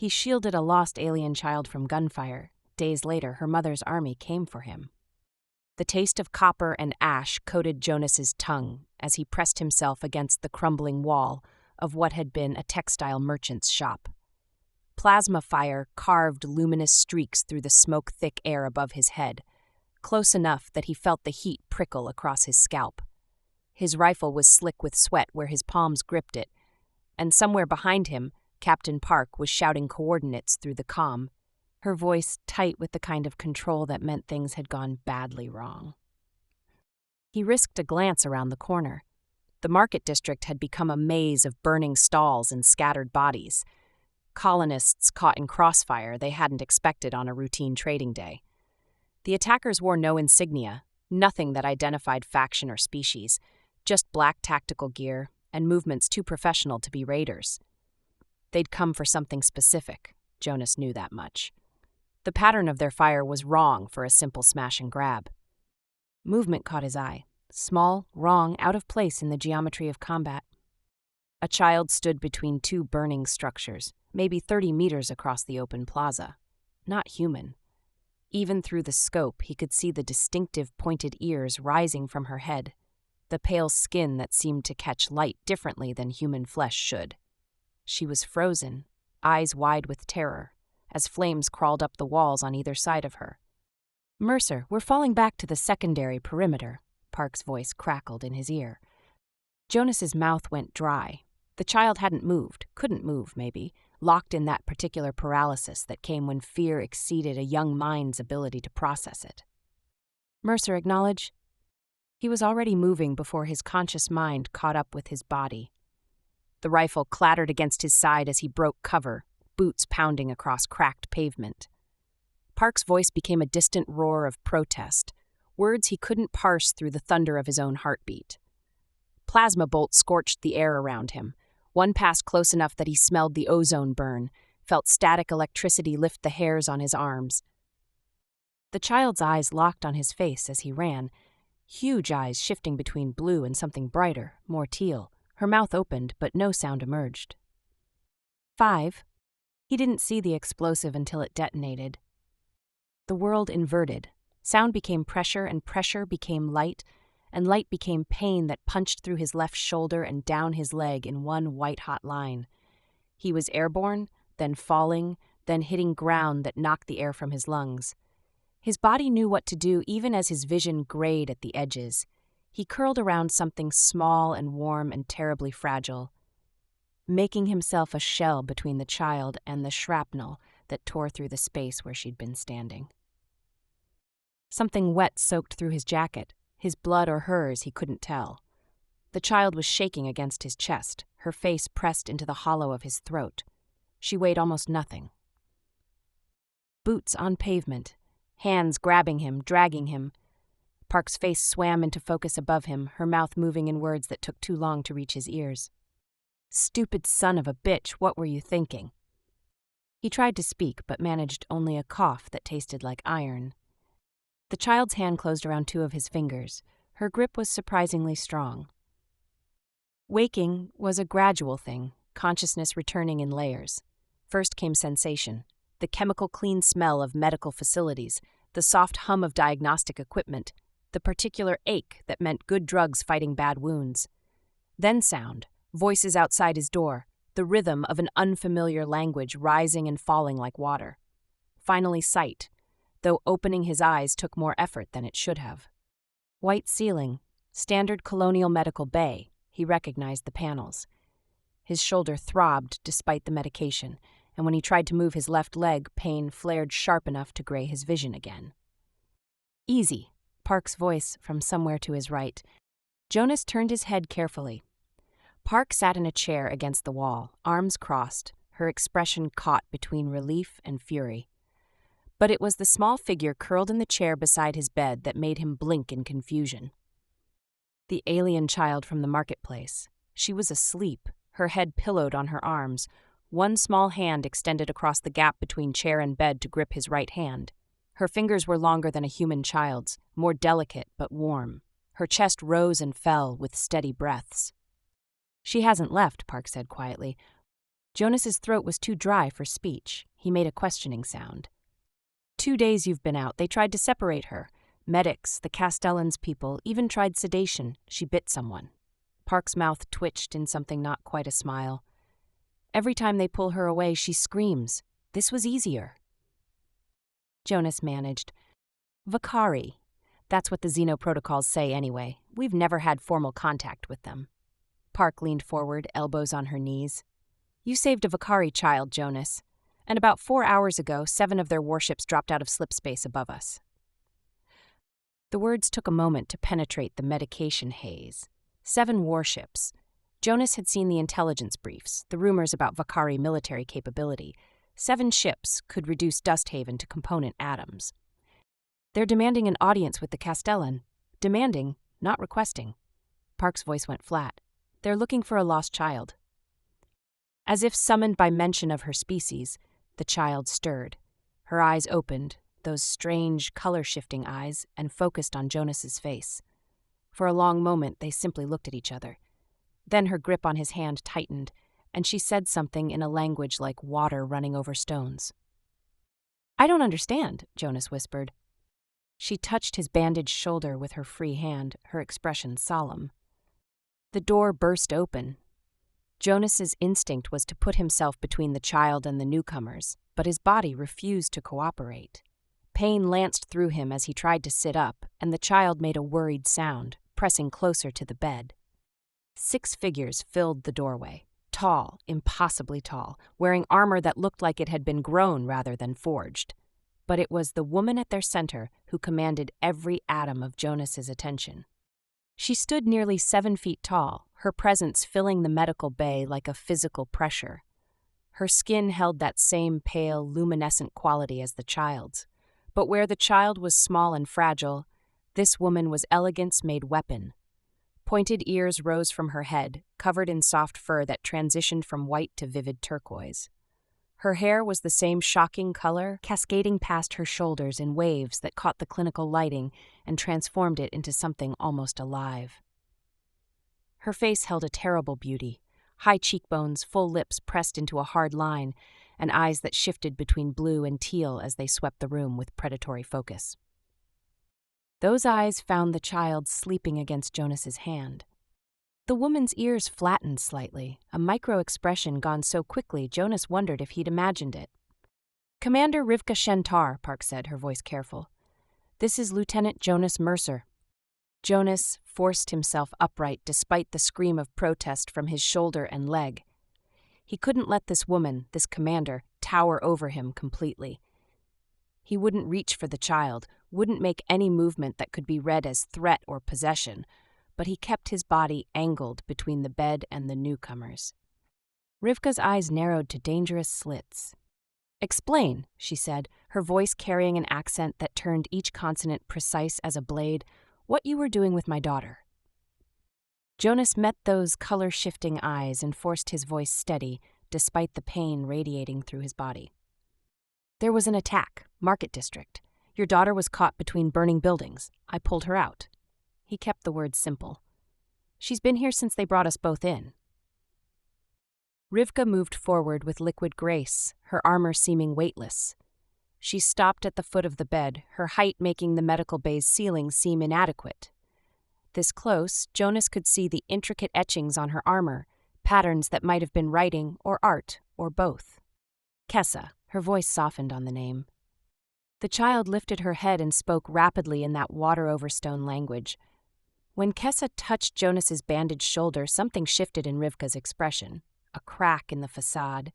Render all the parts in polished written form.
He shielded a lost alien child from gunfire. Days later, her mother's army came for him. The taste of copper and ash coated Jonas's tongue as he pressed himself against the crumbling wall of what had been a textile merchant's shop. Plasma fire carved luminous streaks through the smoke-thick air above his head, close enough that he felt the heat prickle across his scalp. His rifle was slick with sweat where his palms gripped it, and somewhere behind him, Captain Park was shouting coordinates through the comm, her voice tight with the kind of control that meant things had gone badly wrong. He risked a glance around the corner. The market district had become a maze of burning stalls and scattered bodies. Colonists caught in crossfire they hadn't expected on a routine trading day. The attackers wore no insignia, nothing that identified faction or species, just black tactical gear and movements too professional to be raiders. They'd come for something specific, Jonas knew that much. The pattern of their fire was wrong for a simple smash and grab. Movement caught his eye, small, wrong, out of place in the geometry of combat. A child stood between two burning structures, maybe 30 meters across the open plaza. Not human. Even through the scope, he could see the distinctive pointed ears rising from her head, the pale skin that seemed to catch light differently than human flesh should. She was frozen, eyes wide with terror, as flames crawled up the walls on either side of her. "Mercer, we're falling back to the secondary perimeter," Park's voice crackled in his ear. Jonas's mouth went dry. The child hadn't moved, couldn't move maybe, locked in that particular paralysis that came when fear exceeded a young mind's ability to process it. "Mercer, acknowledge." He was already moving before his conscious mind caught up with his body. The rifle clattered against his side as he broke cover, boots pounding across cracked pavement. Park's voice became a distant roar of protest, words he couldn't parse through the thunder of his own heartbeat. Plasma bolts scorched the air around him. One passed close enough that he smelled the ozone burn, felt static electricity lift the hairs on his arms. The child's eyes locked on his face as he ran, huge eyes shifting between blue and something brighter, more teal. Her mouth opened, but no sound emerged. 5. He didn't see the explosive until it detonated. The world inverted. Sound became pressure, and pressure became light, and light became pain that punched through his left shoulder and down his leg in one white-hot line. He was airborne, then falling, then hitting ground that knocked the air from his lungs. His body knew what to do even as his vision grayed at the edges. He curled around something small and warm and terribly fragile, making himself a shell between the child and the shrapnel that tore through the space where she'd been standing. Something wet soaked through his jacket, his blood or hers, he couldn't tell. The child was shaking against his chest, her face pressed into the hollow of his throat. She weighed almost nothing. Boots on pavement, hands grabbing him, dragging him. Park's face swam into focus above him, her mouth moving in words that took too long to reach his ears. "Stupid son of a bitch, what were you thinking?" He tried to speak, but managed only a cough that tasted like iron. The child's hand closed around two of his fingers. Her grip was surprisingly strong. Waking was a gradual thing, consciousness returning in layers. First came sensation, the chemical clean smell of medical facilities, the soft hum of diagnostic equipment, the particular ache that meant good drugs fighting bad wounds. Then sound, voices outside his door, the rhythm of an unfamiliar language rising and falling like water. Finally sight, though opening his eyes took more effort than it should have. White ceiling, standard colonial medical bay, he recognized the panels. His shoulder throbbed despite the medication, and when he tried to move his left leg, pain flared sharp enough to gray his vision again. "Easy," Park's voice from somewhere to his right. Jonas turned his head carefully. Park sat in a chair against the wall, arms crossed, her expression caught between relief and fury. But it was the small figure curled in the chair beside his bed that made him blink in confusion. The alien child from the marketplace. She was asleep, her head pillowed on her arms, one small hand extended across the gap between chair and bed to grip his right hand. Her fingers were longer than a human child's, more delicate but warm. Her chest rose and fell with steady breaths. "She hasn't left," Park said quietly. Jonas's throat was too dry for speech. He made a questioning sound. 2 days you've been out. They tried to separate her. Medics, the Castellans people, even tried sedation. She bit someone. Park's mouth twitched in something not quite a smile. Every time they pull her away, she screams. This was easier. Jonas managed. Vakari. That's what the Xeno protocols say anyway. We've never had formal contact with them. Park leaned forward, elbows on her knees. You saved a Vakari child, Jonas. And about 4 hours ago, 7 of their warships dropped out of slipspace above us. The words took a moment to penetrate the medication haze. 7 warships. Jonas had seen the intelligence briefs, the rumors about Vakari military capability. 7 ships could reduce Dusthaven to component atoms. They're demanding an audience with the Castellan. Demanding, not requesting. Park's voice went flat. They're looking for a lost child. As if summoned by mention of her species, the child stirred. Her eyes opened, those strange, color-shifting eyes, and focused on Jonas's face. For a long moment, they simply looked at each other. Then her grip on his hand tightened, and she said something in a language like water running over stones. I don't understand, Jonas whispered. She touched his bandaged shoulder with her free hand, her expression solemn. The door burst open. Jonas's instinct was to put himself between the child and the newcomers, but his body refused to cooperate. Pain lanced through him as he tried to sit up, and the child made a worried sound, pressing closer to the bed. 6 figures filled the doorway, tall, impossibly tall, wearing armor that looked like it had been grown rather than forged. But it was the woman at their center who commanded every atom of Jonas's attention. She stood nearly 7 feet tall, her presence filling the medical bay like a physical pressure. Her skin held that same pale, luminescent quality as the child's. But where the child was small and fragile, this woman was elegance made weapon. Pointed ears rose from her head, covered in soft fur that transitioned from white to vivid turquoise. Her hair was the same shocking color, cascading past her shoulders in waves that caught the clinical lighting and transformed it into something almost alive. Her face held a terrible beauty, high cheekbones, full lips pressed into a hard line, and eyes that shifted between blue and teal as they swept the room with predatory focus. Those eyes found the child sleeping against Jonas's hand. The woman's ears flattened slightly, a micro-expression gone so quickly Jonas wondered if he'd imagined it. Commander Rivka Shentar, Park said, her voice careful. This is Lieutenant Jonas Mercer. Jonas forced himself upright despite the scream of protest from his shoulder and leg. He couldn't let this woman, this commander, tower over him completely. He wouldn't reach for the child, wouldn't make any movement that could be read as threat or possession, but he kept his body angled between the bed and the newcomers. Rivka's eyes narrowed to dangerous slits. Explain, she said, her voice carrying an accent that turned each consonant precise as a blade, what you were doing with my daughter. Jonas met those color-shifting eyes and forced his voice steady, despite the pain radiating through his body. There was an attack, Market District. Your daughter was caught between burning buildings. I pulled her out. He kept the words simple. She's been here since they brought us both in. Rivka moved forward with liquid grace, her armor seeming weightless. She stopped at the foot of the bed, her height making the medical bay's ceiling seem inadequate. This close, Jonas could see the intricate etchings on her armor, patterns that might have been writing or art, or both. Kessa, her voice softened on the name. The child lifted her head and spoke rapidly in that water-over-stone language. When Kessa touched Jonas's bandaged shoulder, something shifted in Rivka's expression, a crack in the facade.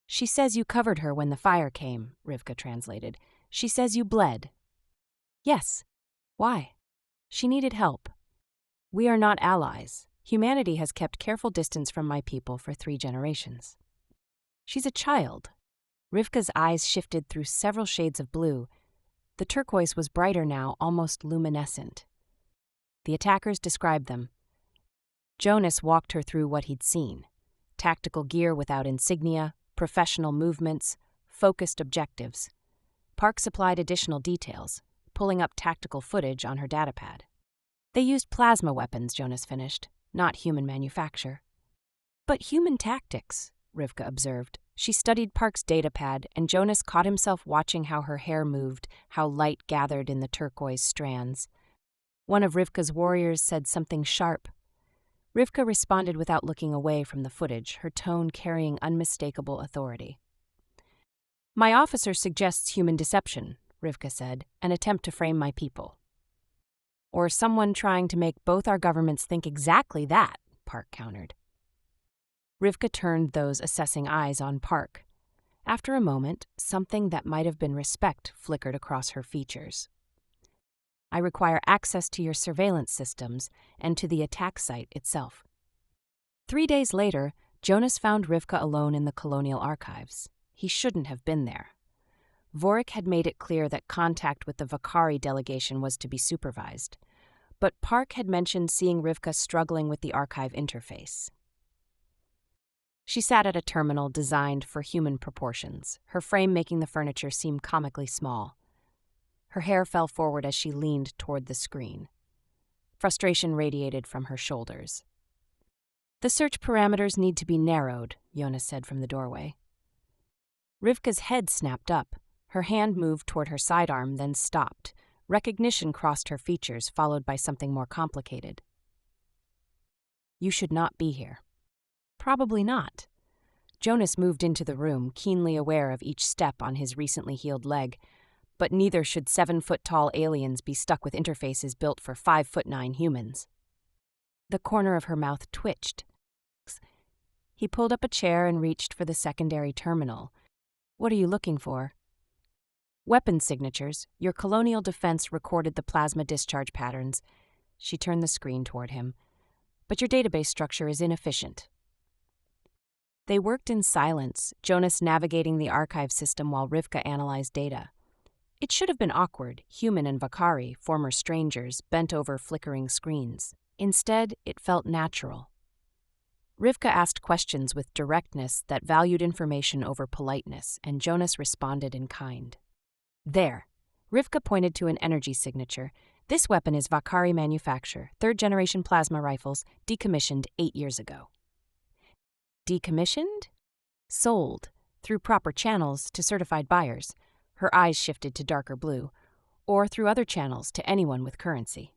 She says you covered her when the fire came, Rivka translated. She says you bled. Yes. Why? She needed help. We are not allies. Humanity has kept careful distance from my people for 3 generations. She's a child. Rivka's eyes shifted through several shades of blue. The turquoise was brighter now, almost luminescent. The attackers described them. Jonas walked her through what he'd seen. Tactical gear without insignia, professional movements, focused objectives. Park supplied additional details, pulling up tactical footage on her datapad. They used plasma weapons, Jonas finished, not human manufacture. But human tactics. Rivka observed. She studied Park's datapad, and Jonas caught himself watching how her hair moved, how light gathered in the turquoise strands. One of Rivka's warriors said something sharp. Rivka responded without looking away from the footage, her tone carrying unmistakable authority. "My officer suggests human deception," Rivka said, "an attempt to frame my people." "Or someone trying to make both our governments think exactly that," Park countered. Rivka turned those assessing eyes on Park. After a moment, something that might have been respect flickered across her features. "I require access to your surveillance systems and to the attack site itself." 3 days later, Jonas found Rivka alone in the Colonial Archives. He shouldn't have been there. Vorik had made it clear that contact with the Vakari delegation was to be supervised, but Park had mentioned seeing Rivka struggling with the archive interface. She sat at a terminal designed for human proportions, her frame making the furniture seem comically small. Her hair fell forward as she leaned toward the screen. Frustration radiated from her shoulders. "The search parameters need to be narrowed," Jonas said from the doorway. Rivka's head snapped up. Her hand moved toward her sidearm, then stopped. Recognition crossed her features, followed by something more complicated. "You should not be here." "Probably not." Jonas moved into the room, keenly aware of each step on his recently healed leg, but neither should 7-foot-tall aliens be stuck with interfaces built for 5'9" humans. The corner of her mouth twitched. He pulled up a chair and reached for the secondary terminal. "What are you looking for?" "Weapon signatures. Your colonial defense recorded the plasma discharge patterns." She turned the screen toward him. "But your database structure is inefficient." They worked in silence, Jonas navigating the archive system while Rivka analyzed data. It should have been awkward, human and Vakari, former strangers, bent over flickering screens. Instead, it felt natural. Rivka asked questions with directness that valued information over politeness, and Jonas responded in kind. "There." Rivka pointed to an energy signature. "This weapon is Vakari manufacture, 3rd-generation plasma rifles, decommissioned 8 years ago." "Decommissioned?" "Sold, through proper channels, to certified buyers." Her eyes shifted to darker blue. "Or through other channels to anyone with currency."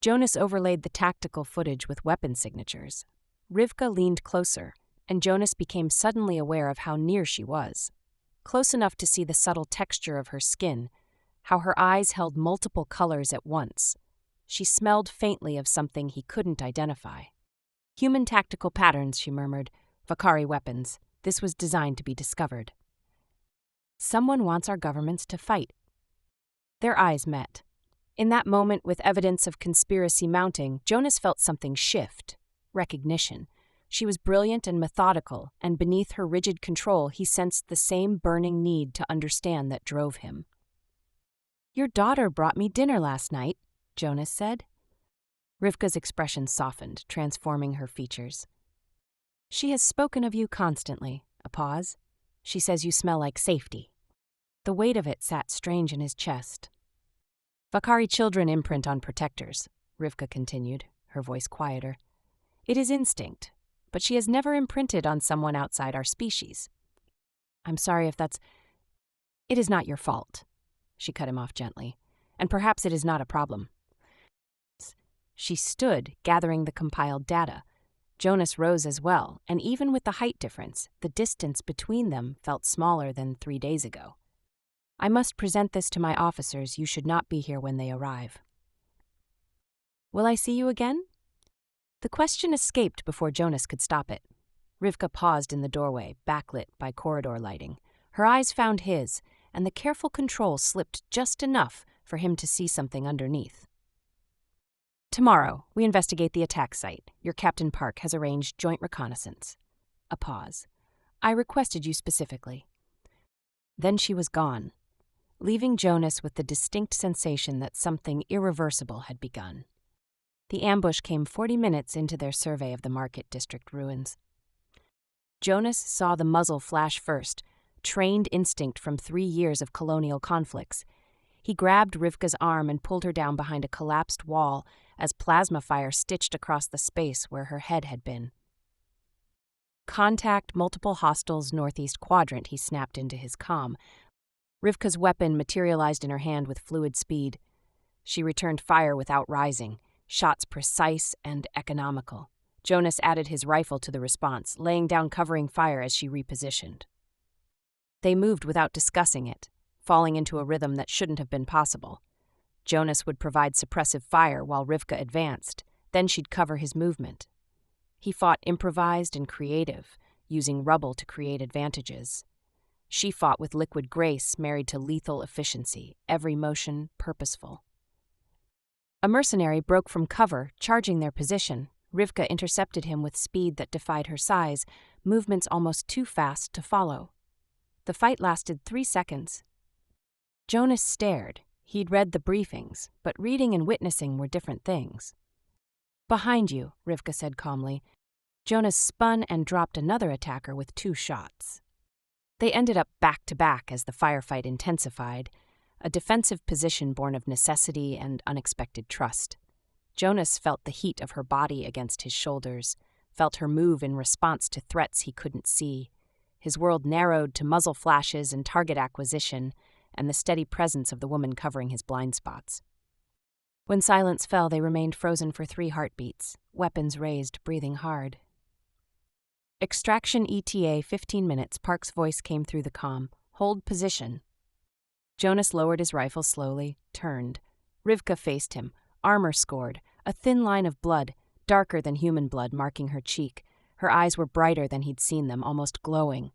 Jonas overlaid the tactical footage with weapon signatures. Rivka leaned closer, and Jonas became suddenly aware of how near she was. Close enough to see the subtle texture of her skin, how her eyes held multiple colors at once. She smelled faintly of something he couldn't identify. "Human tactical patterns," she murmured. "Vakari weapons. This was designed to be discovered." "Someone wants our governments to fight." Their eyes met. In that moment, with evidence of conspiracy mounting, Jonas felt something shift. Recognition. She was brilliant and methodical, and beneath her rigid control he sensed the same burning need to understand that drove him. "Your daughter brought me dinner last night," Jonas said. Rivka's expression softened, transforming her features. "She has spoken of you constantly." A pause. "She says you smell like safety." The weight of it sat strange in his chest. "Vakari children imprint on protectors," Rivka continued, her voice quieter. "It is instinct, but she has never imprinted on someone outside our species." "I'm sorry if that's—" "It is not your fault," she cut him off gently, "and perhaps it is not a problem." She stood, gathering the compiled data. Jonas rose as well, and even with the height difference, the distance between them felt smaller than 3 days ago. "I must present this to my officers. You should not be here when they arrive." "Will I see you again?" The question escaped before Jonas could stop it. Rivka paused in the doorway, backlit by corridor lighting. Her eyes found his, and the careful control slipped just enough for him to see something underneath. "Tomorrow, we investigate the attack site. Your Captain Park has arranged joint reconnaissance." A pause. "I requested you specifically." Then she was gone, leaving Jonas with the distinct sensation that something irreversible had begun. The ambush came 40 minutes into their survey of the Market District ruins. Jonas saw the muzzle flash first, trained instinct from 3 years of colonial conflicts. He grabbed Rivka's arm and pulled her down behind a collapsed wall as plasma fire stitched across the space where her head had been. Contact multiple hostiles northeast quadrant, he snapped into his comm. Rivka's weapon materialized in her hand with fluid speed. She returned fire without rising, shots precise and economical. Jonas added his rifle to the response, laying down covering fire as she repositioned. They moved without discussing it, falling into a rhythm that shouldn't have been possible. Jonas would provide suppressive fire while Rivka advanced, then she'd cover his movement. He fought improvised and creative, using rubble to create advantages. She fought with liquid grace married to lethal efficiency, every motion purposeful. A mercenary broke from cover, charging their position. Rivka intercepted him with speed that defied her size, movements almost too fast to follow. The fight lasted 3 seconds. Jonas stared. He'd read the briefings, but reading and witnessing were different things. "Behind you," Rivka said calmly. Jonas spun and dropped another attacker with 2 shots. They ended up back-to-back as the firefight intensified, a defensive position born of necessity and unexpected trust. Jonas felt the heat of her body against his shoulders, felt her move in response to threats he couldn't see. His world narrowed to muzzle flashes and target acquisition, and the steady presence of the woman covering his blind spots. When silence fell, they remained frozen for 3 heartbeats, weapons raised, breathing hard. "Extraction ETA 15 minutes, Park's voice came through the comm. Hold position." Jonas lowered his rifle slowly, turned. Rivka faced him, armor scored, a thin line of blood, darker than human blood, marking her cheek. Her eyes were brighter than he'd seen them, almost glowing.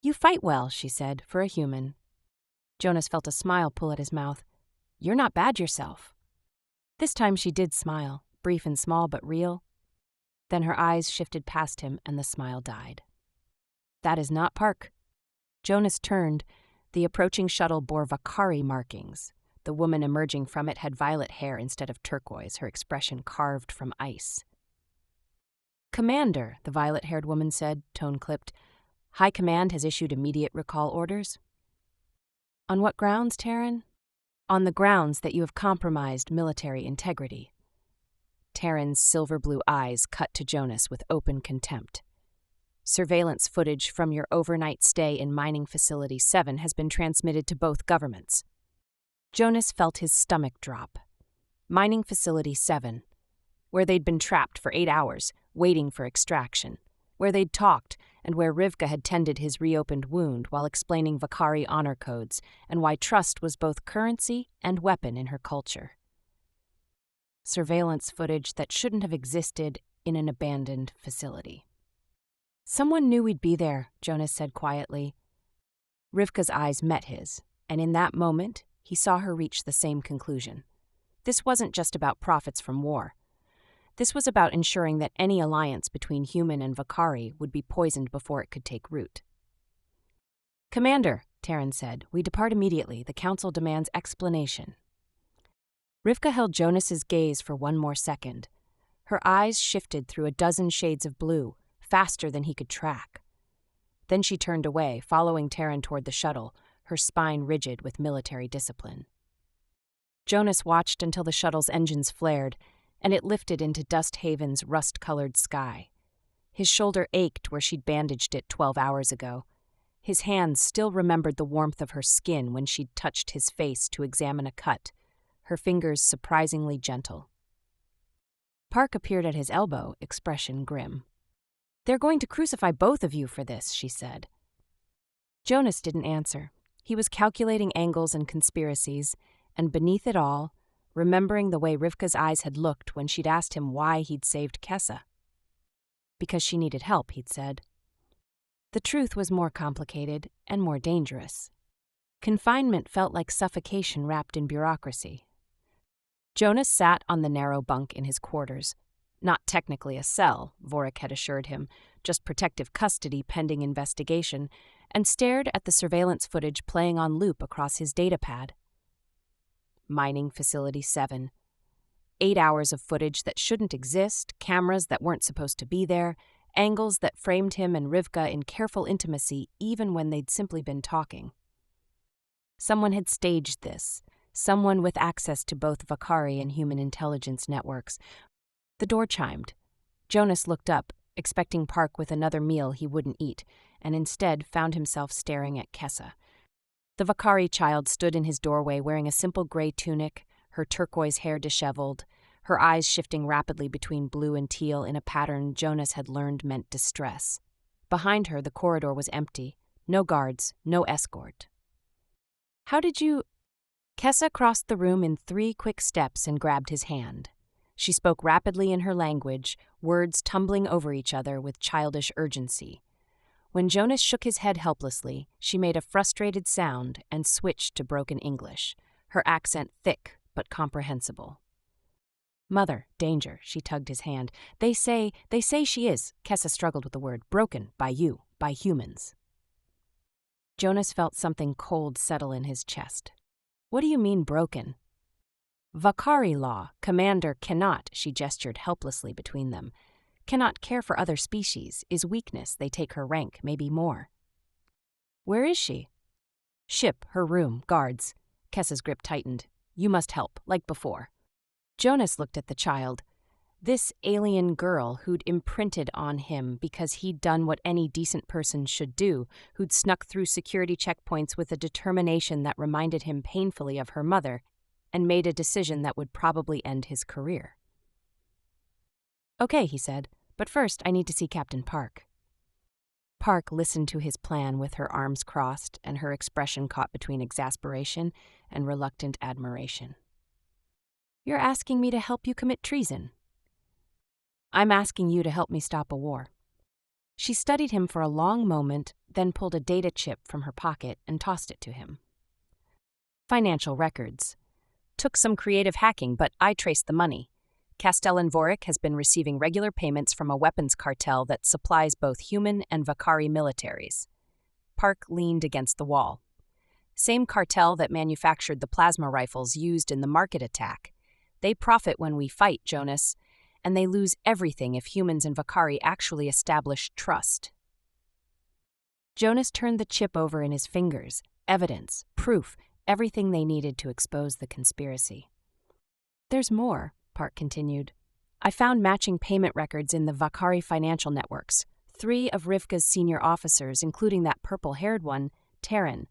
"You fight well," she said, "for a human." Jonas felt a smile pull at his mouth. "You're not bad yourself." This time she did smile, brief and small but real. Then her eyes shifted past him and the smile died. "That is not Park." Jonas turned. The approaching shuttle bore Vakari markings. The woman emerging from it had violet hair instead of turquoise, her expression carved from ice. "Commander," the violet-haired woman said, tone clipped. "High Command has issued immediate recall orders." "On what grounds, Terran?" "On the grounds that you have compromised military integrity." Terran's silver-blue eyes cut to Jonas with open contempt. "Surveillance footage from your overnight stay in Mining Facility 7 has been transmitted to both governments." Jonas felt his stomach drop. Mining Facility 7, where they'd been trapped for 8 hours, waiting for extraction, where they'd talked, and where Rivka had tended his reopened wound while explaining Vakari honor codes and why trust was both currency and weapon in her culture. Surveillance footage that shouldn't have existed in an abandoned facility. "Someone knew we'd be there," Jonas said quietly. Rivka's eyes met his, and in that moment, he saw her reach the same conclusion. This wasn't just about profits from war. This was about ensuring that any alliance between human and Vakari would be poisoned before it could take root. "Commander," Terran said, "we depart immediately. The Council demands explanation." Rivka held Jonas's gaze for 1 more second. Her eyes shifted through a dozen shades of blue, faster than he could track. Then she turned away, following Terran toward the shuttle, her spine rigid with military discipline. Jonas watched until the shuttle's engines flared, and it lifted into Dust Haven's rust-colored sky. His shoulder ached where she'd bandaged it 12 hours ago. His hands still remembered the warmth of her skin when she'd touched his face to examine a cut, her fingers surprisingly gentle. Park appeared at his elbow, expression grim. "They're going to crucify both of you for this," she said. Jonas didn't answer. He was calculating angles and conspiracies, and beneath it all, remembering the way Rivka's eyes had looked when she'd asked him why he'd saved Kessa. Because she needed help, he'd said. The truth was more complicated and more dangerous. Confinement felt like suffocation wrapped in bureaucracy. Jonas sat on the narrow bunk in his quarters. Not technically a cell, Vorik had assured him, just protective custody pending investigation, and stared at the surveillance footage playing on loop across his datapad. Mining Facility 7. 8 hours of footage that shouldn't exist, cameras that weren't supposed to be there, angles that framed him and Rivka in careful intimacy even when they'd simply been talking. Someone had staged this, someone with access to both Vakari and human intelligence networks. The door chimed. Jonas looked up, expecting Park with another meal he wouldn't eat, and instead found himself staring at Kessa. The Vakari child stood in his doorway wearing a simple gray tunic, her turquoise hair disheveled, her eyes shifting rapidly between blue and teal in a pattern Jonas had learned meant distress. Behind her, the corridor was empty. No guards, no escort. "How did you—" Kessa crossed the room in 3 quick steps and grabbed his hand. She spoke rapidly in her language, words tumbling over each other with childish urgency. When Jonas shook his head helplessly, she made a frustrated sound and switched to broken English, her accent thick but comprehensible. "Mother, danger," she tugged his hand. They say she is," Kessa struggled with the word, "broken by you, by humans." Jonas felt something cold settle in his chest. "What do you mean broken?" "Vakari law, commander cannot," she gestured helplessly between them, "cannot care for other species, is weakness, they take her rank, maybe more." "Where is she?" "Ship, her room, guards." Kessa's grip tightened. "You must help, like before." Jonas looked at the child. This alien girl who'd imprinted on him because he'd done what any decent person should do, who'd snuck through security checkpoints with a determination that reminded him painfully of her mother, and made a decision that would probably end his career. "Okay," he said, "but first I need to see Captain Park." Park listened to his plan with her arms crossed and her expression caught between exasperation and reluctant admiration. "You're asking me to help you commit treason." "I'm asking you to help me stop a war." She studied him for a long moment, then pulled a data chip from her pocket and tossed it to him. "Financial records. Took some creative hacking, but I traced the money. Castellan Vorik has been receiving regular payments from a weapons cartel that supplies both human and Vakari militaries." Park leaned against the wall. "Same cartel that manufactured the plasma rifles used in the market attack. They profit when we fight, Jonas, and they lose everything if humans and Vakari actually establish trust." Jonas turned the chip over in his fingers. Evidence, proof, everything they needed to expose the conspiracy. "There's more," Park continued. "I found matching payment records in the Vakari financial networks. 3 of Rivka's senior officers, including that purple-haired one, Terran.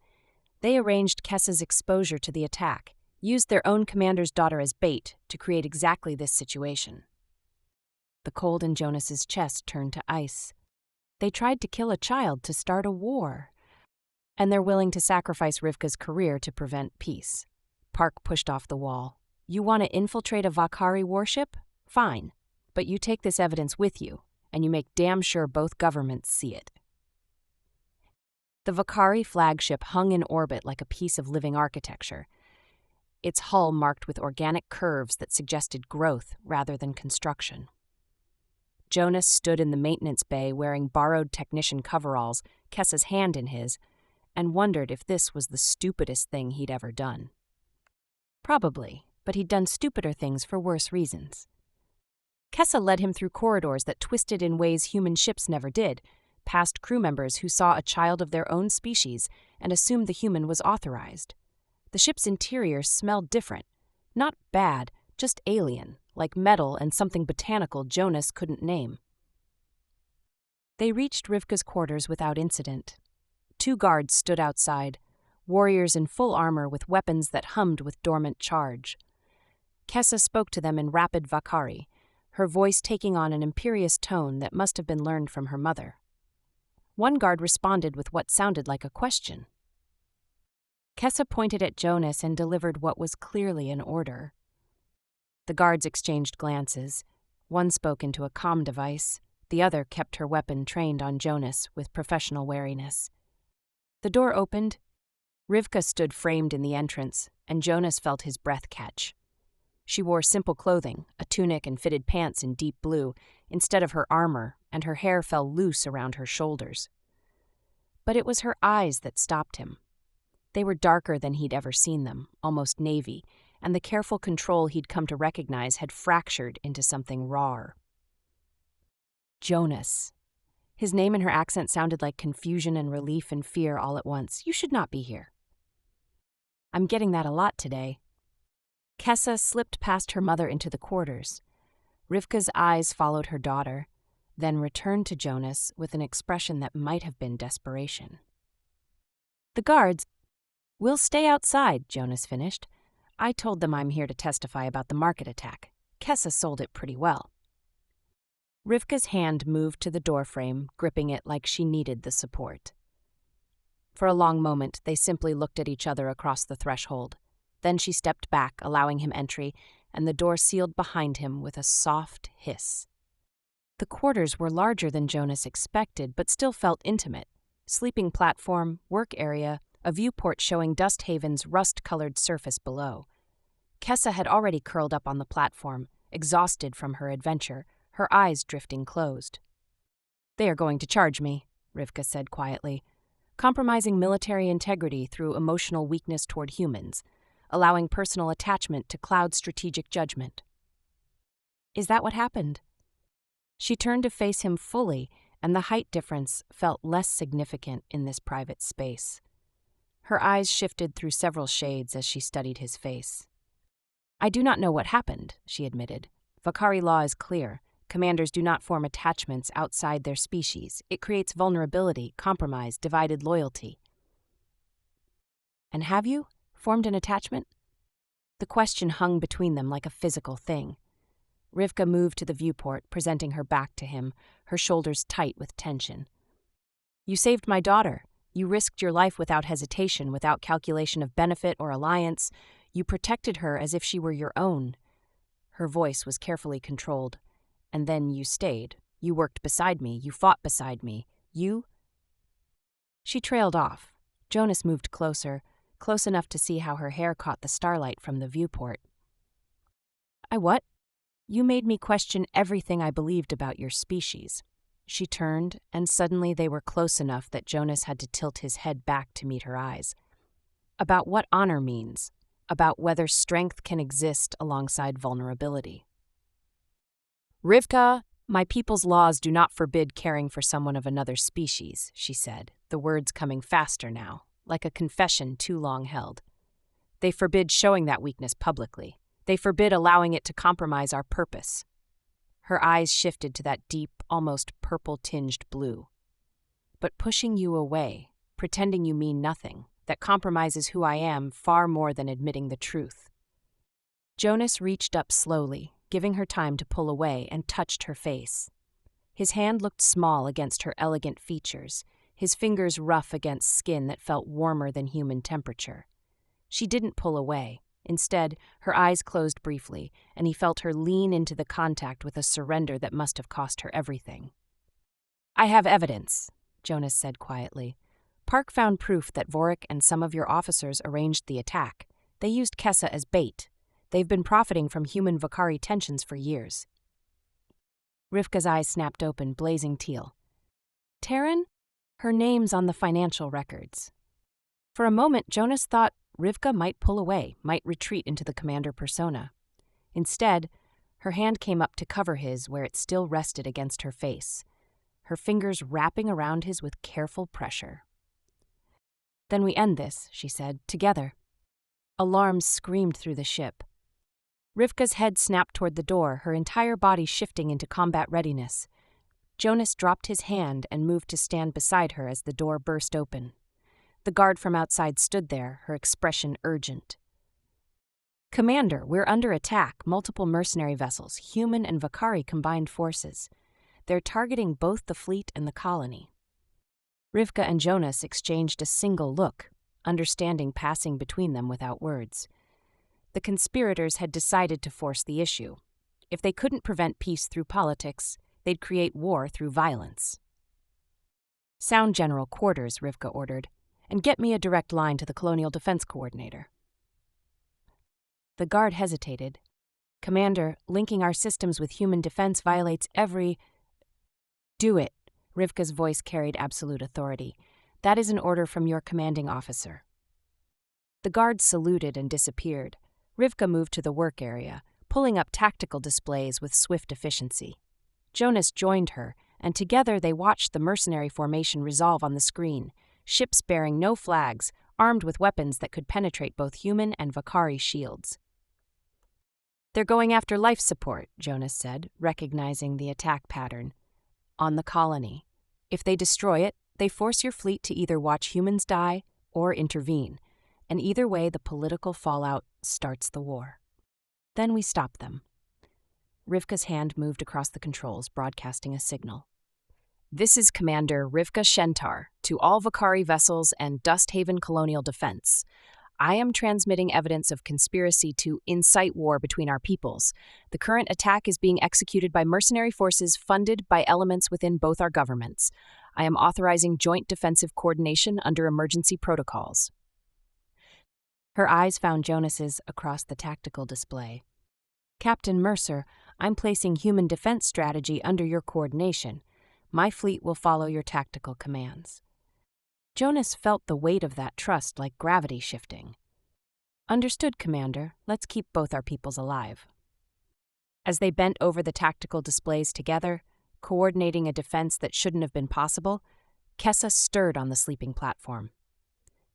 They arranged Kessa's exposure to the attack, used their own commander's daughter as bait to create exactly this situation." The cold in Jonas's chest turned to ice. They tried to kill a child to start a war. And they're willing to sacrifice Rivka's career to prevent peace. Park pushed off the wall. "You want to infiltrate a Vakari warship? Fine. But you take this evidence with you, and you make damn sure both governments see it." The Vakari flagship hung in orbit like a piece of living architecture, its hull marked with organic curves that suggested growth rather than construction. Jonas stood in the maintenance bay wearing borrowed technician coveralls, Kessa's hand in his, and wondered if this was the stupidest thing he'd ever done. Probably, but he'd done stupider things for worse reasons. Kessa led him through corridors that twisted in ways human ships never did, past crew members who saw a child of their own species and assumed the human was authorized. The ship's interior smelled different. Not bad, just alien, like metal and something botanical Jonas couldn't name. They reached Rivka's quarters without incident. 2 guards stood outside, warriors in full armor with weapons that hummed with dormant charge. Kessa spoke to them in rapid Vakari, her voice taking on an imperious tone that must have been learned from her mother. One guard responded with what sounded like a question. Kessa pointed at Jonas and delivered what was clearly an order. The guards exchanged glances. One spoke into a comm device. The other kept her weapon trained on Jonas with professional wariness. The door opened. Rivka stood framed in the entrance, and Jonas felt his breath catch. She wore simple clothing, a tunic and fitted pants in deep blue, instead of her armor, and her hair fell loose around her shoulders. But it was her eyes that stopped him. They were darker than he'd ever seen them, almost navy, and the careful control he'd come to recognize had fractured into something rawer. Jonas. His name and her accent sounded like confusion and relief and fear all at once. "You should not be here." "I'm getting that a lot today." Kessa slipped past her mother into the quarters. Rivka's eyes followed her daughter. then returned to Jonas with an expression that might have been desperation. "The guards will stay outside," Jonas finished. "I told them I'm here to testify about the market attack. Kessa sold it pretty well." Rivka's hand moved to the doorframe, gripping it like she needed the support. For a long moment, they simply looked at each other across the threshold. Then she stepped back, allowing him entry, and the door sealed behind him with a soft hiss. The quarters were larger than Jonas expected, but still felt intimate. Sleeping platform, work area, a viewport showing Dust Haven's rust-colored surface below. Kessa had already curled up on the platform, exhausted from her adventure, her eyes drifting closed. "They are going to charge me," Rivka said quietly, "compromising military integrity through emotional weakness toward humans, allowing personal attachment to cloud strategic judgment." "Is that what happened?" She turned to face him fully, and the height difference felt less significant in this private space. Her eyes shifted through several shades as she studied his face. "I do not know what happened," she admitted. "Vakari law is clear. Commanders do not form attachments outside their species. It creates vulnerability, compromise, divided loyalty." "And have you formed an attachment?" The question hung between them like a physical thing. Rivka moved to the viewport, presenting her back to him, her shoulders tight with tension. "You saved my daughter. You risked your life without hesitation, without calculation of benefit or alliance. You protected her as if she were your own." Her voice was carefully controlled. "And then you stayed. You worked beside me. You fought beside me. You—" She trailed off. Jonas moved closer, close enough to see how her hair caught the starlight from the viewport. "I what?" "You made me question everything I believed about your species." She turned, and suddenly they were close enough that Jonas had to tilt his head back to meet her eyes. "About what honor means, about whether strength can exist alongside vulnerability." "Rivka, my people's laws do not forbid caring for someone of another species," she said, the words coming faster now, like a confession too long held. "They forbid showing that weakness publicly. They forbid allowing it to compromise our purpose." Her eyes shifted to that deep, almost purple-tinged blue. "But pushing you away, pretending you mean nothing, that compromises who I am far more than admitting the truth." Jonas reached up slowly, giving her time to pull away, and touched her face. His hand looked small against her elegant features, his fingers rough against skin that felt warmer than human temperature. She didn't pull away. Instead, her eyes closed briefly, and he felt her lean into the contact with a surrender that must have cost her everything. "I have evidence," Jonas said quietly. "Park found proof that Vorik and some of your officers arranged the attack. They used Kessa as bait. They've been profiting from human Vakari tensions for years." Rivka's eyes snapped open, blazing teal. "Terran?" Her name's on the financial records. For a moment, Jonas thought Rivka might pull away, might retreat into the commander persona. Instead, her hand came up to cover his where it still rested against her face, her fingers wrapping around his with careful pressure. "Then we end this," she said, "together." Alarms screamed through the ship. Rivka's head snapped toward the door, her entire body shifting into combat readiness. Jonas dropped his hand and moved to stand beside her as the door burst open. The guard from outside stood there, her expression urgent. "Commander, we're under attack, multiple mercenary vessels, human and Vakari combined forces. They're targeting both the fleet and the colony." Rivka and Jonas exchanged a single look, understanding passing between them without words. The conspirators had decided to force the issue. If they couldn't prevent peace through politics, they'd create war through violence. "Sound General quarters," Rivka ordered, "and get me a direct line to the Colonial Defense Coordinator." The guard hesitated. "Commander, linking our systems with human defense violates every—" "Do it," Rivka's voice carried absolute authority. "That is an order from your commanding officer." The guard saluted and disappeared. Rivka moved to the work area, pulling up tactical displays with swift efficiency. Jonas joined her, and together they watched the mercenary formation resolve on the screen, ships bearing no flags, armed with weapons that could penetrate both human and Vakari shields. "They're going after life support," Jonas said, recognizing the attack pattern. on the colony. If they destroy it, they force your fleet to either watch humans die or intervene, and either way the political fallout starts the war. Then we stop them. Rivka's hand moved across the controls, broadcasting a signal. This is Commander Rivka Shentar to all Vakari vessels and Dust Haven Colonial Defense. I am transmitting evidence of conspiracy to incite war between our peoples. The current attack is being executed by mercenary forces funded by elements within both our governments. I am authorizing joint defensive coordination under emergency protocols. Her eyes found Jonas's across the tactical display. Captain Mercer, I'm placing human defense strategy under your coordination. My fleet will follow your tactical commands. Jonas felt the weight of that trust like gravity shifting. Understood, Commander. Let's keep both our peoples alive. As they bent over the tactical displays together, coordinating a defense that shouldn't have been possible, Kessa stirred on the sleeping platform.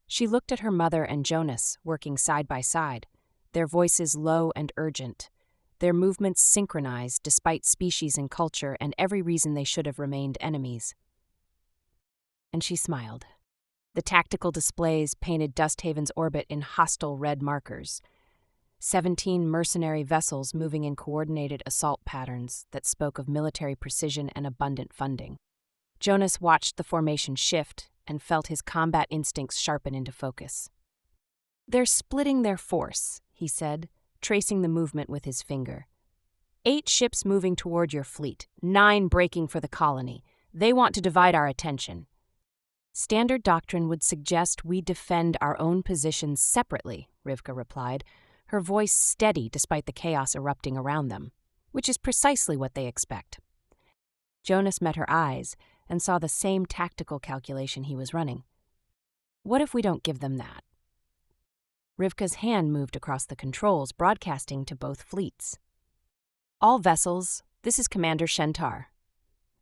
She looked at her mother and Jonas, working side by side, their voices low and urgent, their movements synchronized despite species and culture and every reason they should have remained enemies. And she smiled. The tactical displays painted Dusthaven's orbit in hostile red markers. 17 mercenary vessels moving in coordinated assault patterns that spoke of military precision and abundant funding. Jonas watched the formation shift and felt his combat instincts sharpen into focus. They're splitting their force, he said, tracing the movement with his finger. 8 ships moving toward your fleet, 9 breaking for the colony. They want to divide our attention. Standard doctrine would suggest we defend our own positions separately, Rivka replied, her voice steady despite the chaos erupting around them, which is precisely what they expect. Jonas met her eyes and saw the same tactical calculation he was running. What if we don't give them that? Rivka's hand moved across the controls, broadcasting to both fleets. All vessels, this is Commander Shentar.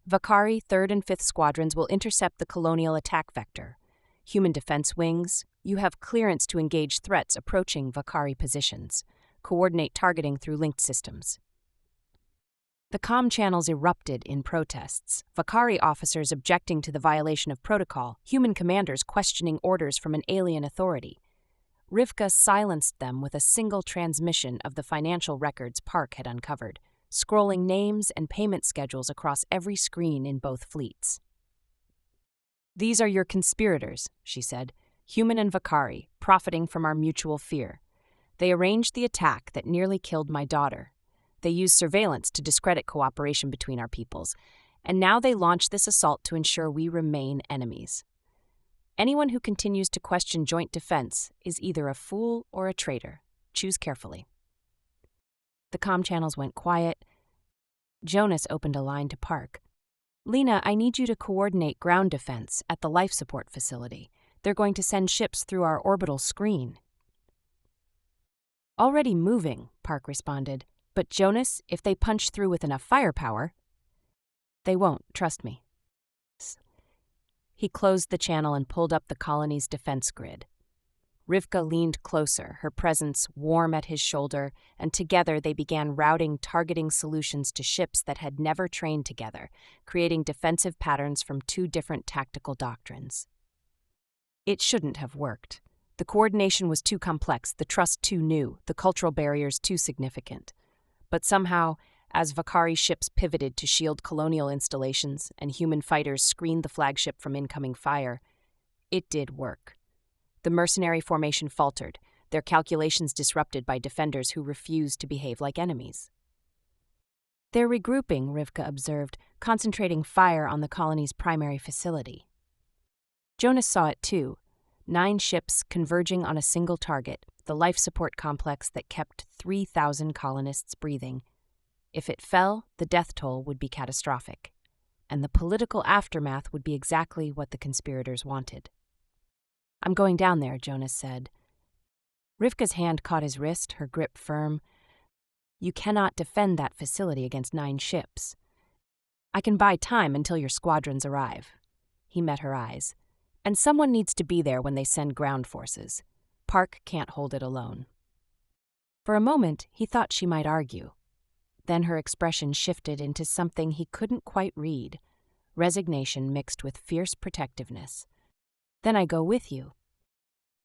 Vakari 3rd and 5th Squadrons will intercept the colonial attack vector. Human defense wings, you have clearance to engage threats approaching Vakari positions. Coordinate targeting through linked systems. The comm channels erupted in protests, Vakari officers objecting to the violation of protocol, human commanders questioning orders from an alien authority. Rivka silenced them with a single transmission of the financial records Park had uncovered, scrolling names and payment schedules across every screen in both fleets. These are your conspirators, she said, human and Vakari, profiting from our mutual fear. They arranged the attack that nearly killed my daughter. They used surveillance to discredit cooperation between our peoples, and now they launch this assault to ensure we remain enemies. Anyone who continues to question joint defense is either a fool or a traitor. Choose carefully. The comm channels went quiet. Jonas opened a line to Park. Lena, I need you to coordinate ground defense at the life support facility. They're going to send ships through our orbital screen. Already moving, Park responded. But Jonas, if they punch through with enough firepower... They won't, trust me. He closed the channel and pulled up the colony's defense grid. Rivka leaned closer, her presence warm at his shoulder, and together they began routing targeting solutions to ships that had never trained together, creating defensive patterns from 2 different tactical doctrines. It shouldn't have worked. The coordination was too complex, the trust too new, the cultural barriers too significant. But somehow, as Vakari ships pivoted to shield colonial installations and human fighters screened the flagship from incoming fire, it did work. The mercenary formation faltered, their calculations disrupted by defenders who refused to behave like enemies. They're regrouping, Rivka observed, concentrating fire on the colony's primary facility. Jonas saw it too, 9 ships converging on a single target, the life support complex that kept 3,000 colonists breathing. If it fell, the death toll would be catastrophic, and the political aftermath would be exactly what the conspirators wanted. I'm going down there, Jonas said. Rivka's hand caught his wrist, her grip firm. You cannot defend that facility against 9 ships. I can buy time until your squadrons arrive. He met her eyes. And someone needs to be there when they send ground forces. Park can't hold it alone. For a moment, he thought she might argue. Then her expression shifted into something he couldn't quite read. resignation mixed with fierce protectiveness. "Then I go with you."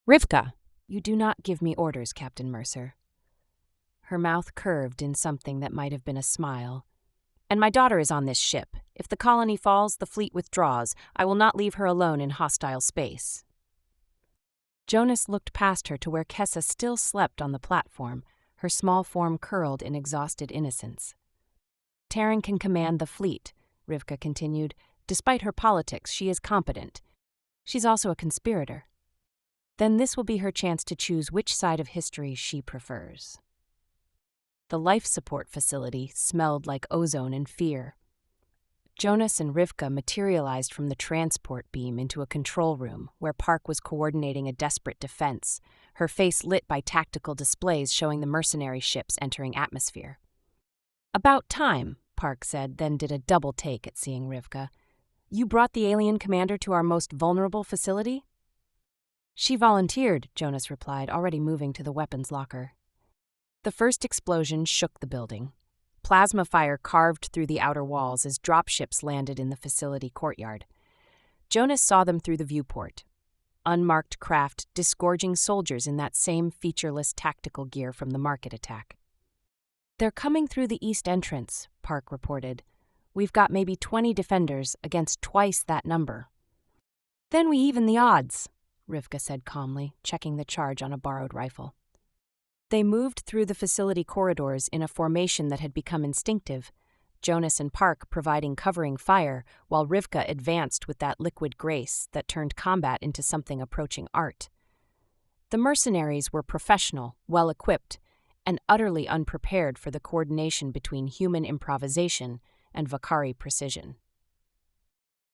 "Rivka!" "You do not give me orders, Captain Mercer." Her mouth curved in something that might have been a smile. "And my daughter is on this ship. If the colony falls, the fleet withdraws. I will not leave her alone in hostile space." Jonas looked past her to where Kessa still slept on the platform, her small form curled in exhausted innocence. "Terran can command the fleet," Rivka continued. "Despite her politics, she is competent. She's also a conspirator. Then this will be her chance to choose which side of history she prefers." The life support facility smelled like ozone and fear. Jonas and Rivka materialized from the transport beam into a control room where Park was coordinating a desperate defense, her face lit by tactical displays showing the mercenary ships entering atmosphere. "About time," Park said, then did a double take at seeing Rivka. "You brought the alien commander to our most vulnerable facility?" "She volunteered," Jonas replied, already moving to the weapons locker. The first explosion shook the building. Plasma fire carved through the outer walls as dropships landed in the facility courtyard. Jonas saw them through the viewport. Unmarked craft disgorging soldiers in that same featureless tactical gear from the market attack. "They're coming through the east entrance," Park reported. "We've got maybe 20 defenders against twice that number." "Then we even the odds," Rivka said calmly, checking the charge on a borrowed rifle. They moved through the facility corridors in a formation that had become instinctive, Jonas and Park providing covering fire while Rivka advanced with that liquid grace that turned combat into something approaching art. The mercenaries were professional, well-equipped, and utterly unprepared for the coordination between human improvisation and Vakari precision.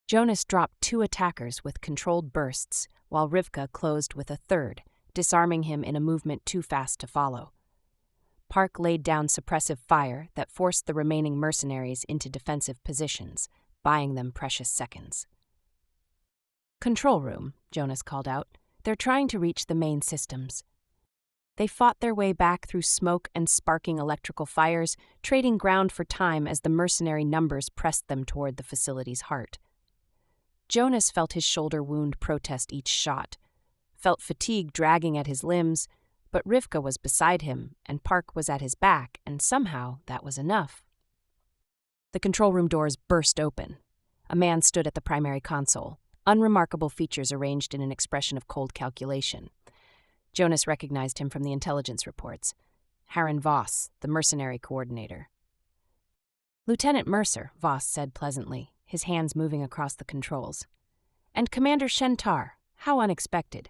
Jonas dropped 2 attackers with controlled bursts, while Rivka closed with a third, disarming him in a movement too fast to follow. Park laid down suppressive fire that forced the remaining mercenaries into defensive positions, buying them precious seconds. "Control room," Jonas called out. "They're trying to reach the main systems." They fought their way back through smoke and sparking electrical fires, trading ground for time as the mercenary numbers pressed them toward the facility's heart. Jonas felt his shoulder wound protest each shot, felt fatigue dragging at his limbs, but Rivka was beside him, and Park was at his back, and somehow that was enough. The control room doors burst open. A man stood at the primary console, unremarkable features arranged in an expression of cold calculation. Jonas recognized him from the intelligence reports. Harren Voss, the mercenary coordinator. "Lieutenant Mercer," Voss said pleasantly, his hands moving across the controls. "And Commander Shentar, how unexpected."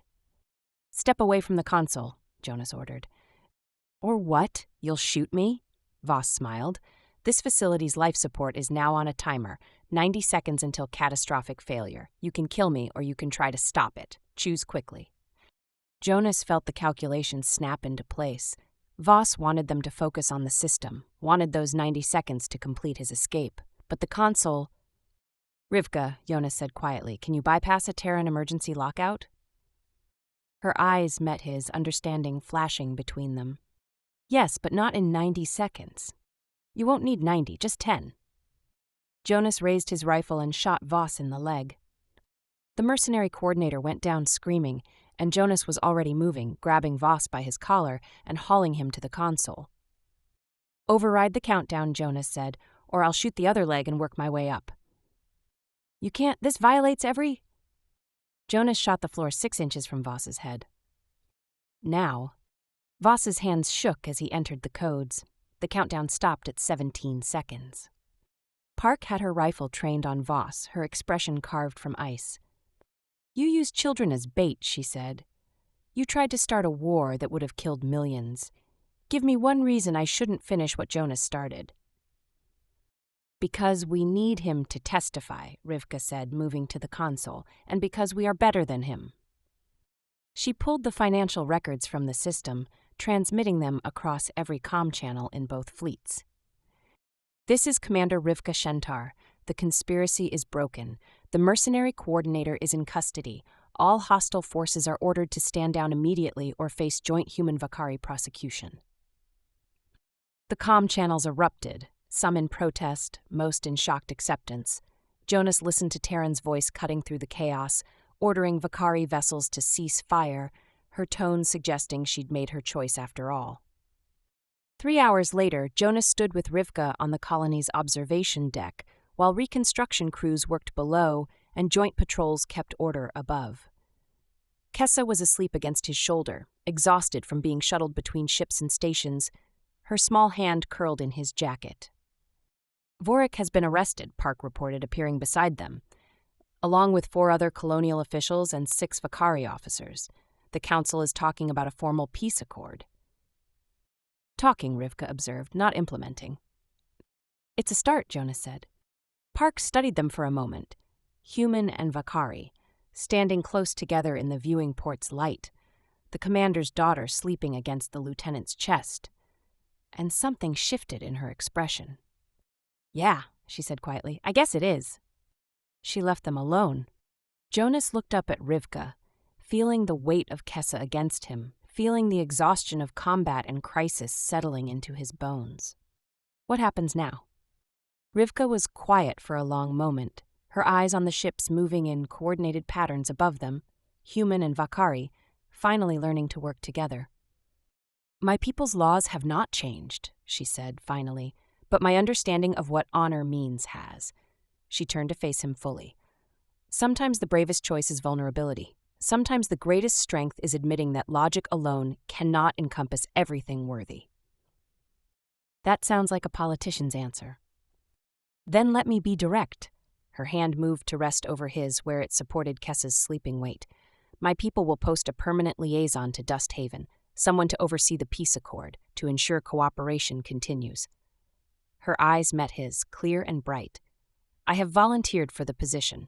"Step away from the console," Jonas ordered. "Or what? You'll shoot me?" Voss smiled. "This facility's life support is now on a timer, 90 seconds until catastrophic failure. You can kill me or you can try to stop it. Choose quickly." Jonas felt the calculations snap into place. Voss wanted them to focus on the system, wanted those 90 seconds to complete his escape. But the console... "Rivka," Jonas said quietly, "can you bypass a Terran emergency lockout?" Her eyes met his, understanding flashing between them. "Yes, but not in 90 seconds. You won't need 90, just 10. Jonas raised his rifle and shot Voss in the leg. The mercenary coordinator went down screaming, and Jonas was already moving, grabbing Voss by his collar and hauling him to the console. "Override the countdown," Jonas said, "or I'll shoot the other leg and work my way up." "You can't, this violates every..." Jonas shot the floor 6 inches from Voss's head. Now, Voss's hands shook as he entered the codes. The countdown stopped at 17 seconds. Park had her rifle trained on Voss, her expression carved from ice. "You used children as bait," she said. "You tried to start a war that would have killed millions. Give me one reason I shouldn't finish what Jonas started." "Because we need him to testify," Rivka said, moving to the console, "and because we are better than him." She pulled the financial records from the system, transmitting them across every comm channel in both fleets. "This is Commander Rivka Shentar. The conspiracy is broken. The mercenary coordinator is in custody. All hostile forces are ordered to stand down immediately or face joint human Vakari prosecution." The comm channels erupted, some in protest, most in shocked acceptance. Jonas listened to Terran's voice cutting through the chaos, ordering Vakari vessels to cease fire, her tone suggesting she'd made her choice after all. 3 hours later, Jonas stood with Rivka on the colony's observation deck, while reconstruction crews worked below and joint patrols kept order above. Kessa was asleep against his shoulder, exhausted from being shuttled between ships and stations, her small hand curled in his jacket. Vorik has been arrested, Park reported, appearing beside them, along with 4 other colonial officials and 6 Vakari officers. The council is talking about a formal peace accord. Talking, Rivka observed, not implementing. It's a start, Jonas said. Park studied them for a moment, human and Vakari, standing close together in the viewing port's light, the commander's daughter sleeping against the lieutenant's chest. And something shifted in her expression. Yeah, she said quietly, I guess it is. She left them alone. Jonas looked up at Rivka, feeling the weight of Kessa against him, feeling the exhaustion of combat and crisis settling into his bones. What happens now? Rivka was quiet for a long moment, her eyes on the ships moving in coordinated patterns above them, human and Vakari, finally learning to work together. My people's laws have not changed, she said finally, but my understanding of what honor means has. She turned to face him fully. Sometimes the bravest choice is vulnerability. Sometimes the greatest strength is admitting that logic alone cannot encompass everything worthy. That sounds like a politician's answer. Then let me be direct. Her hand moved to rest over his where it supported Kessa's sleeping weight. My people will post a permanent liaison to Dust Haven, someone to oversee the peace accord, to ensure cooperation continues. Her eyes met his, clear and bright. I have volunteered for the position.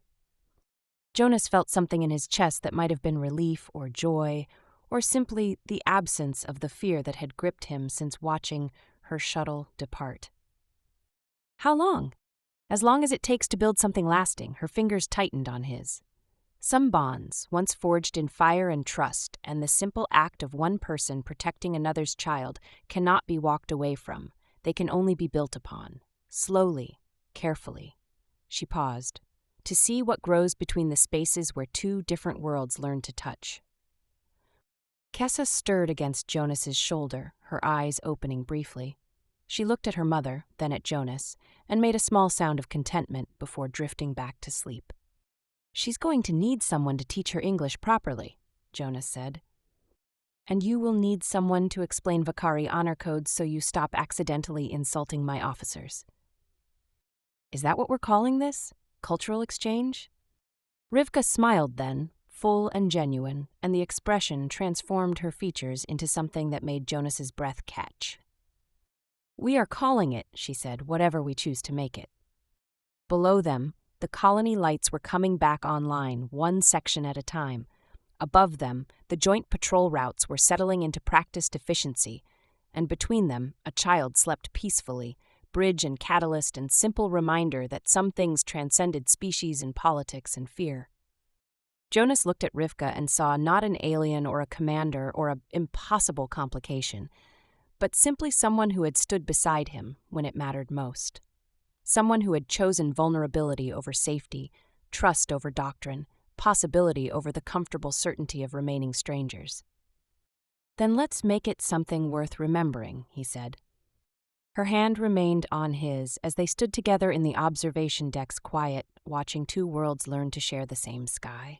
Jonas felt something in his chest that might have been relief or joy, or simply the absence of the fear that had gripped him since watching her shuttle depart. How long? As long as it takes to build something lasting, her fingers tightened on his. Some bonds, once forged in fire and trust, and the simple act of one person protecting another's child, cannot be walked away from. They can only be built upon, slowly, carefully. She paused, to see what grows between the spaces where 2 different worlds learn to touch. Kessa stirred against Jonas's shoulder, her eyes opening briefly. She looked at her mother, then at Jonas, and made a small sound of contentment before drifting back to sleep. She's going to need someone to teach her English properly, Jonas said. And you will need someone to explain Vakari honor codes so you stop accidentally insulting my officers. Is that what we're calling this? Cultural exchange? Rivka smiled then, full and genuine, and the expression transformed her features into something that made Jonas's breath catch. We are calling it, she said, whatever we choose to make it. Below them, the colony lights were coming back online, one section at a time. Above them, the joint patrol routes were settling into practiced efficiency, and between them, a child slept peacefully, bridge and catalyst and simple reminder that some things transcended species and politics and fear. Jonas looked at Rivka and saw not an alien or a commander or an impossible complication, but simply someone who had stood beside him when it mattered most. Someone who had chosen vulnerability over safety, trust over doctrine, possibility over the comfortable certainty of remaining strangers. Then let's make it something worth remembering, he said. Her hand remained on his as they stood together in the observation deck's quiet, watching 2 worlds learn to share the same sky.